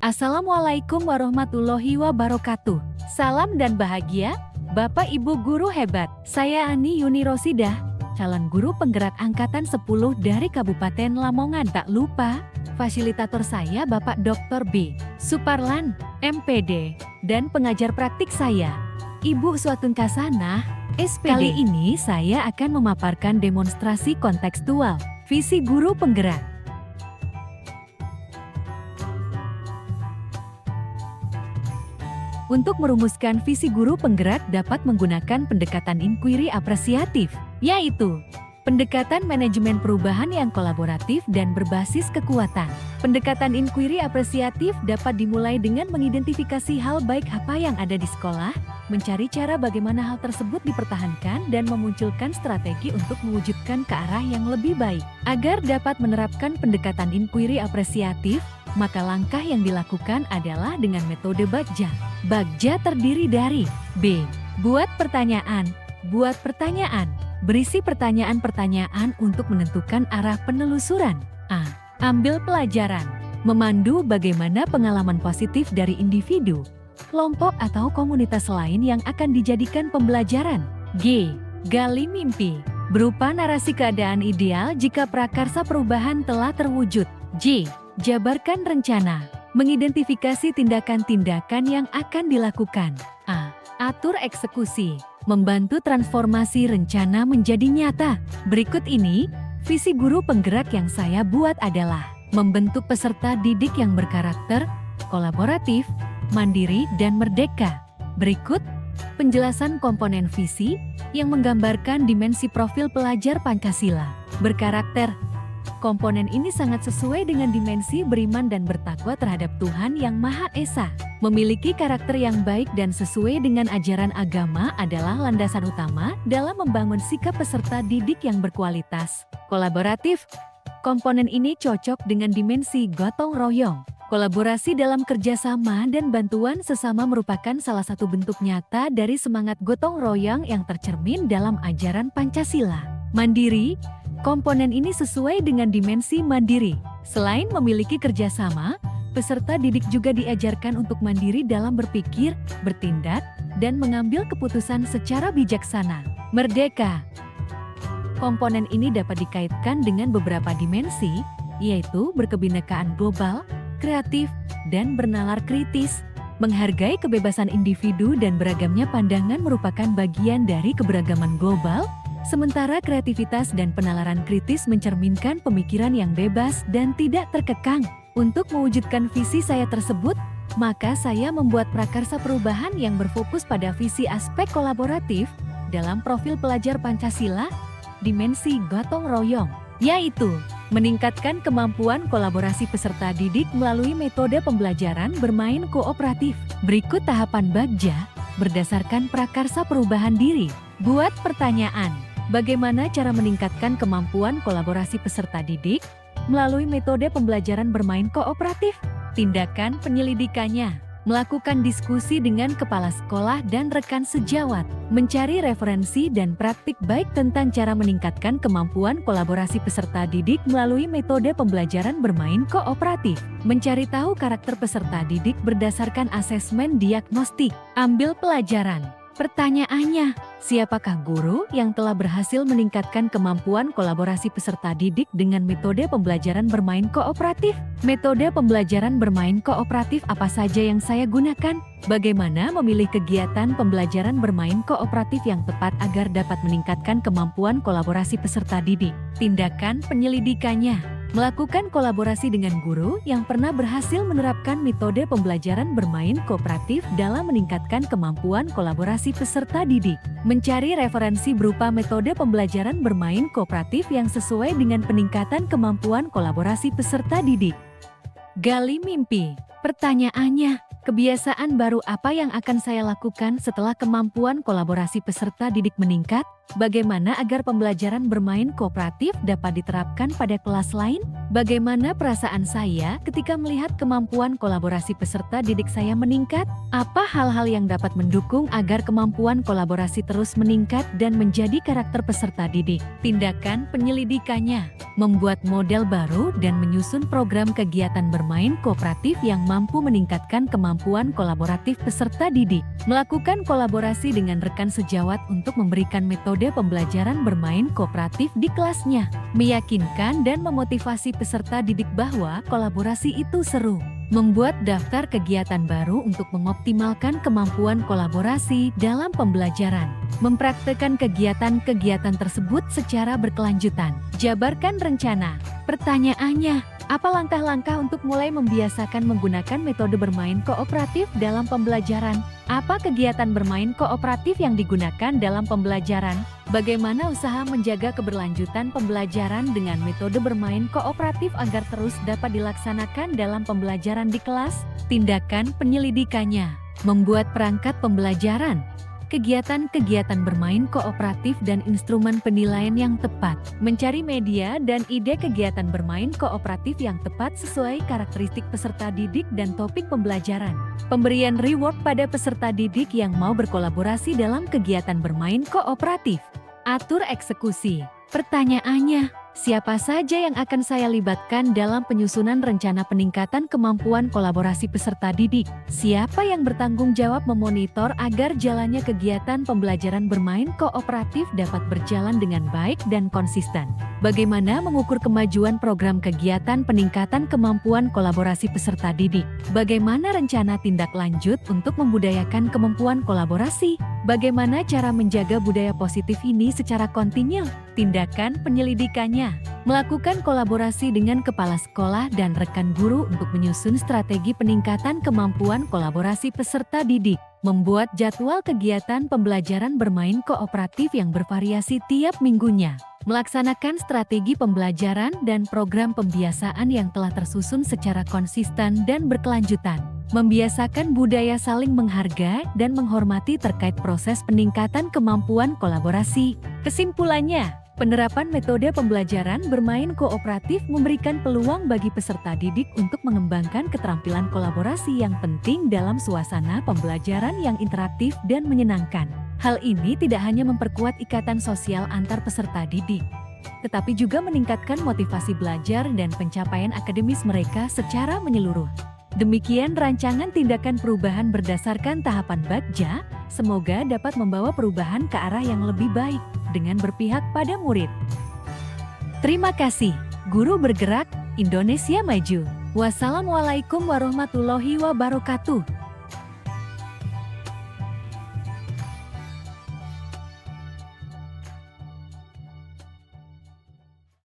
Assalamualaikum warahmatullahi wabarakatuh. Salam dan bahagia, Bapak Ibu guru hebat. Saya Ani Yuni Rosidah, calon guru penggerak angkatan 10 dari Kabupaten Lamongan. Tak lupa, fasilitator saya Bapak Dr. B. Suparlan, MPD, dan pengajar praktik saya, Ibu Suatun Kasanah, SPD. Kali ini saya akan memaparkan demonstrasi kontekstual, visi guru penggerak. Untuk merumuskan visi guru penggerak dapat menggunakan pendekatan inquiry apresiatif, yaitu pendekatan manajemen perubahan yang kolaboratif dan berbasis kekuatan. Pendekatan inquiry apresiatif dapat dimulai dengan mengidentifikasi hal baik apa yang ada di sekolah, mencari cara bagaimana hal tersebut dipertahankan dan memunculkan strategi untuk mewujudkan ke arah yang lebih baik. Agar dapat menerapkan pendekatan inquiry apresiatif, maka langkah yang dilakukan adalah dengan metode Bagja. Bagja terdiri dari B. Buat pertanyaan. Buat pertanyaan. Berisi pertanyaan-pertanyaan untuk menentukan arah penelusuran. A. Ambil pelajaran. Memandu bagaimana pengalaman positif dari individu, kelompok atau komunitas lain yang akan dijadikan pembelajaran. G. Gali mimpi. Berupa narasi keadaan ideal jika prakarsa perubahan telah terwujud. J. Jabarkan rencana. Mengidentifikasi tindakan-tindakan yang akan dilakukan. A. Atur eksekusi. Membantu transformasi rencana menjadi nyata. Berikut ini, visi guru penggerak yang saya buat adalah membentuk peserta didik yang berkarakter, kolaboratif, mandiri, dan merdeka. Berikut penjelasan komponen visi yang menggambarkan dimensi profil pelajar Pancasila. Berkarakter. Komponen ini sangat sesuai dengan dimensi beriman dan bertakwa terhadap Tuhan Yang Maha Esa. Memiliki karakter yang baik dan sesuai dengan ajaran agama adalah landasan utama dalam membangun sikap peserta didik yang berkualitas. Kolaboratif. Komponen ini cocok dengan dimensi gotong royong. Kolaborasi dalam kerjasama dan bantuan sesama merupakan salah satu bentuk nyata dari semangat gotong royong yang tercermin dalam ajaran Pancasila. Mandiri. Komponen ini sesuai dengan dimensi mandiri. Selain memiliki kerjasama, peserta didik juga diajarkan untuk mandiri dalam berpikir, bertindak, dan mengambil keputusan secara bijaksana. Merdeka. Komponen ini dapat dikaitkan dengan beberapa dimensi, yaitu berkebinekaan global, kreatif, dan bernalar kritis. Menghargai kebebasan individu dan beragamnya pandangan merupakan bagian dari keberagaman global, sementara kreativitas dan penalaran kritis mencerminkan pemikiran yang bebas dan tidak terkekang. Untuk mewujudkan visi saya tersebut, maka saya membuat prakarsa perubahan yang berfokus pada visi aspek kolaboratif dalam profil pelajar Pancasila, dimensi gotong royong, yaitu meningkatkan kemampuan kolaborasi peserta didik melalui metode pembelajaran bermain kooperatif. Berikut tahapan Bagja berdasarkan prakarsa perubahan diri. Buat pertanyaan. Bagaimana cara meningkatkan kemampuan kolaborasi peserta didik melalui metode pembelajaran bermain kooperatif? Tindakan penyelidikannya, melakukan diskusi dengan kepala sekolah dan rekan sejawat, mencari referensi dan praktik baik tentang cara meningkatkan kemampuan kolaborasi peserta didik melalui metode pembelajaran bermain kooperatif, mencari tahu karakter peserta didik berdasarkan asesmen diagnostik, ambil pelajaran. Pertanyaannya, siapakah guru yang telah berhasil meningkatkan kemampuan kolaborasi peserta didik dengan metode pembelajaran bermain kooperatif? Metode pembelajaran bermain kooperatif apa saja yang saya gunakan? Bagaimana memilih kegiatan pembelajaran bermain kooperatif yang tepat agar dapat meningkatkan kemampuan kolaborasi peserta didik? Tindakan penyelidikannya. Melakukan kolaborasi dengan guru yang pernah berhasil menerapkan metode pembelajaran bermain kooperatif dalam meningkatkan kemampuan kolaborasi peserta didik. Mencari referensi berupa metode pembelajaran bermain kooperatif yang sesuai dengan peningkatan kemampuan kolaborasi peserta didik. Gali mimpi. Pertanyaannya, Kebiasaan baru apa yang akan saya lakukan setelah kemampuan kolaborasi peserta didik meningkat? Bagaimana agar pembelajaran bermain kooperatif dapat diterapkan pada kelas lain? Bagaimana perasaan saya ketika melihat kemampuan kolaborasi peserta didik saya meningkat? Apa hal-hal yang dapat mendukung agar kemampuan kolaborasi terus meningkat dan menjadi karakter peserta didik? Tindakan penyelidikannya, membuat model baru dan menyusun program kegiatan bermain kooperatif yang mampu meningkatkan kemampuan kolaboratif peserta didik. Melakukan kolaborasi dengan rekan sejawat untuk memberikan metode pembelajaran bermain kooperatif di kelasnya. Meyakinkan dan memotivasi peserta didik bahwa kolaborasi itu seru. Membuat daftar kegiatan baru untuk mengoptimalkan kemampuan kolaborasi dalam pembelajaran. Mempraktikkan kegiatan-kegiatan tersebut secara berkelanjutan. Jabarkan rencana. Pertanyaannya, apa langkah-langkah untuk mulai membiasakan menggunakan metode bermain kooperatif dalam pembelajaran? Apa kegiatan bermain kooperatif yang digunakan dalam pembelajaran? Bagaimana usaha menjaga keberlanjutan pembelajaran dengan metode bermain kooperatif agar terus dapat dilaksanakan dalam pembelajaran di kelas? Tindakan penyelidikannya, membuat perangkat pembelajaran, kegiatan-kegiatan bermain kooperatif dan instrumen penilaian yang tepat, mencari media dan ide kegiatan bermain kooperatif yang tepat sesuai karakteristik peserta didik dan topik pembelajaran. Pemberian reward pada peserta didik yang mau berkolaborasi dalam kegiatan bermain kooperatif. Atur eksekusi. Pertanyaannya, siapa saja yang akan saya libatkan dalam penyusunan rencana peningkatan kemampuan kolaborasi peserta didik? Siapa yang bertanggung jawab memonitor agar jalannya kegiatan pembelajaran bermain kooperatif dapat berjalan dengan baik dan konsisten? Bagaimana mengukur kemajuan program kegiatan peningkatan kemampuan kolaborasi peserta didik? Bagaimana rencana tindak lanjut untuk membudayakan kemampuan kolaborasi? Bagaimana cara menjaga budaya positif ini secara kontinu? Tindakan penyelidikannya, melakukan kolaborasi dengan kepala sekolah dan rekan guru untuk menyusun strategi peningkatan kemampuan kolaborasi peserta didik, membuat jadwal kegiatan pembelajaran bermain kooperatif yang bervariasi tiap minggunya, melaksanakan strategi pembelajaran dan program pembiasaan yang telah tersusun secara konsisten dan berkelanjutan. Membiasakan budaya saling menghargai dan menghormati terkait proses peningkatan kemampuan kolaborasi. Kesimpulannya, penerapan metode pembelajaran bermain kooperatif memberikan peluang bagi peserta didik untuk mengembangkan keterampilan kolaborasi yang penting dalam suasana pembelajaran yang interaktif dan menyenangkan. Hal ini tidak hanya memperkuat ikatan sosial antar peserta didik, tetapi juga meningkatkan motivasi belajar dan pencapaian akademis mereka secara menyeluruh. Demikian rancangan tindakan perubahan berdasarkan tahapan Bagja, semoga dapat membawa perubahan ke arah yang lebih baik dengan berpihak pada murid. Terima kasih. Guru Bergerak, Indonesia Maju. Wassalamualaikum warahmatullahi wabarakatuh.